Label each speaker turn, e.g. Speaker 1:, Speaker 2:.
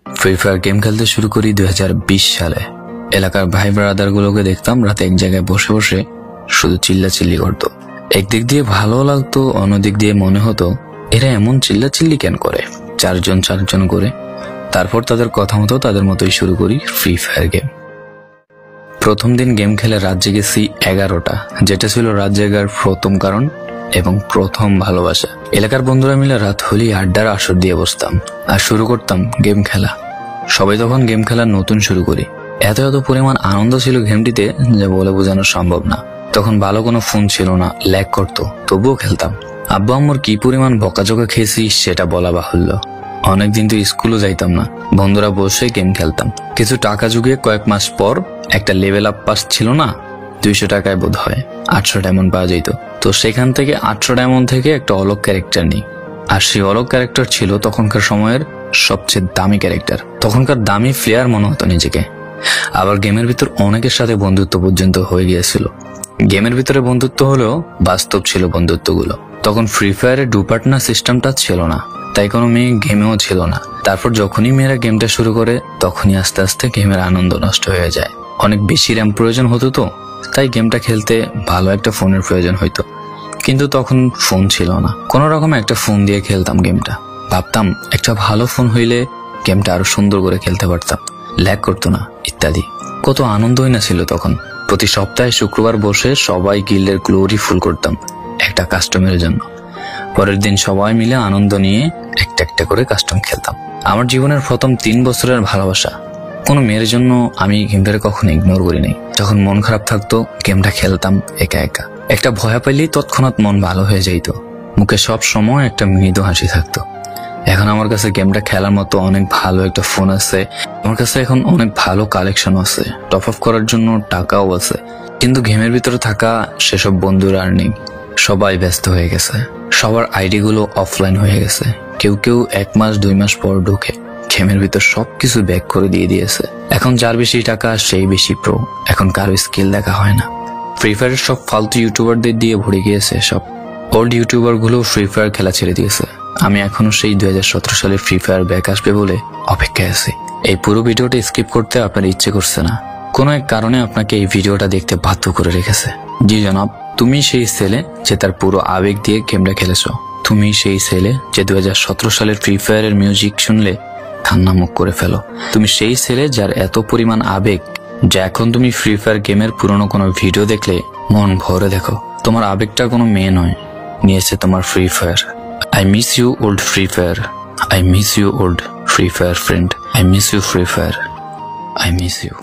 Speaker 1: Free fire game খেলতে শুরু করি 2020 সালে। এলাকার ভাই ব্রাদার গুলোকে দেখতাম রাতে এক জায়গায় বসে বসে শুধু চিল্লাচিল্লি করতো। একদিক দিয়ে ভালো লাগতো, অন্যদিক দিয়ে মনে হতো এরা এমন চিল্লাচিল্লি কেন করে, চারজন করে। তারপর তাদের কথা মতো তাদের মতোই শুরু করি ফ্রি ফায়ার গেম। প্রথম দিন গেম খেলে রাত জেগেছি 11টা, যেটা ছিল রাত জেগার প্রথম কারণ এবং প্রথম ভালোবাসা। এলাকার বন্ধুরা মিলে রাত হলেই আড্ডার আসর দিয়ে বসতাম আর শুরু করতাম গেম খেলা। সবাই তখন গেম খেলা নতুন শুরু করি। এত পরিমাণ আনন্দ ছিল গেমটিতে যা বলে বোঝানো সম্ভব না। তখন ভালো কোনো ফোন ছিল না, ল্যাগ করতো, তবুও খেলতাম। আব্বু আম্মুর কি পরিমাণ বকাঝকা খেয়েছি সেটা বলা বাহুল্য। অনেকদিন তো স্কুলও যাইতাম না, বন্ধুরা বসে গেম খেলতাম। কিছু টাকা জুগিয়ে কয়েক মাস পর একটা লেভেল আপ পাস ছিল না, 200 টাকায় বোধ হয় 800 ডায়মন্ড পাওয়া যেত। তো সেখান থেকে 800 ডায়মন্ড থেকে একটা অলগ ক্যারেক্টার নিই। আর সেই অলগ ক্যারেক্টার ছিল তখনকার সময়ের সবচেয়ে দামি ক্যারেক্টার। তখনকার দামি প্লেয়ার মনে হতো নিজেকে। আবার গেমের ভিতর অনেকের সাথে বন্ধুত্ব পর্যন্ত হয়ে গিয়েছিল। গেমের ভিতরে বন্ধুত্ব হলেও বাস্তব ছিল বন্ধুত্বগুলো। তখন ফ্রি ফায়ারে ডু পার্টনার সিস্টেমটা ছিল না, তাই কোনো মেয়ে গেমেও ছিল না। তারপর যখনই মেয়েরা গেমটা শুরু করে তখনই আস্তে আস্তে গেমের আনন্দ নষ্ট হয়ে যায়। অনেক বেশি র্যাম প্রয়োজন হতো, তো তাই গেমটা খেলতে ভালো একটা ফোনের প্রয়োজন হইতো। কিন্তু তখন ফোন ছিল না, কোনো রকম একটা ফোন দিয়ে খেলতাম গেমটা। ভাবতাম একটা ভালো ফোন হইলে গেমটা আরো সুন্দর করে খেলতে পারতাম, ল্যাগ করতো না ইত্যাদি। কত আনন্দই না ছিল তখন। প্রতি সপ্তাহে শুক্রবার বসে সবাই গিল্ডের গ্লোরি ফুল করতাম একটা কাস্টমের জন্য। পরের দিন সবাই মিলে আনন্দ নিয়ে একটা করে কাস্টম খেলতাম। আমার জীবনের প্রথম 3 বছরের ভালোবাসা। কোনো মেয়ের জন্য আমি গেমটাকে কখনো ইগনোর করি নাই। যখন মন খারাপ থাকতো গেমটা খেলতাম একা। একটা ভয় পাইলেই তৎক্ষণাৎ মন ভালো হয়ে যাইত, মুখে সব সময় একটা মৃদু হাসি থাকতো। এখন আমার কাছে গেমটা খেলার মতো অনেক ভালো একটা ফোন আছে, আমার কাছে এখন অনেক ভালো কালেকশন আছে, টপ আপ করার জন্য টাকাও আছে। কিন্তু গেমের ভিতরে থাকা সেসব বন্ধুরা আর নেই, সবাই ব্যস্ত হয়ে গেছে। সবার আইডি গুলো অফলাইন হয়ে গেছে। কেউ 1 মাস 2 মাস পর ঢুকে গেমের ভিতর সবকিছু ব্যাক করে দিয়েছে। এখন যার বেশি টাকা সেই বেশি প্রো, এখন কারো স্কিল দেখা হয় না। ফ্রি ফায়ারের সব ফালতু ইউটিউবারদের দিয়ে ভরে গিয়েছে সব। ওল্ড ইউটিউবার গুলো ফ্রি ফায়ার খেলা ছেড়ে দিয়েছে। আমি এখনো সেই 2017 সালে ফ্রি ফায়ার ব্যাক আসবে বলে অপেক্ষায় আছি। এই পুরো ভিডিওটা স্কিপ করতে আপনার ইচ্ছে করছে না, কোনো এক কারণে আপনাকে এই ভিডিওটা দেখতে বাধ্য করে রেখেছে। জি জনাব, তুমি সেই ছেলে যে তার পুরো আবেগ দিয়ে গেমটা খেলেছো। তুমি সেই ছেলে যে 2017 সালের ফ্রি ফায়ারের মিউজিক শুনলে কান্না মুখ করে ফেলো। তুমি সেই ছেলে যার এত পরিমাণ আবেগ যে এখন তুমি ফ্রি ফায়ার গেমের পুরনো কোনো ভিডিও দেখলে মন ভরে দেখো। তোমার আবেগটা কোনো মেয়ে নয়, নিয়েছে তোমার free fire. I miss you old Free Fire. I miss you old Free Fire friend. I miss you Free Fire. I miss you.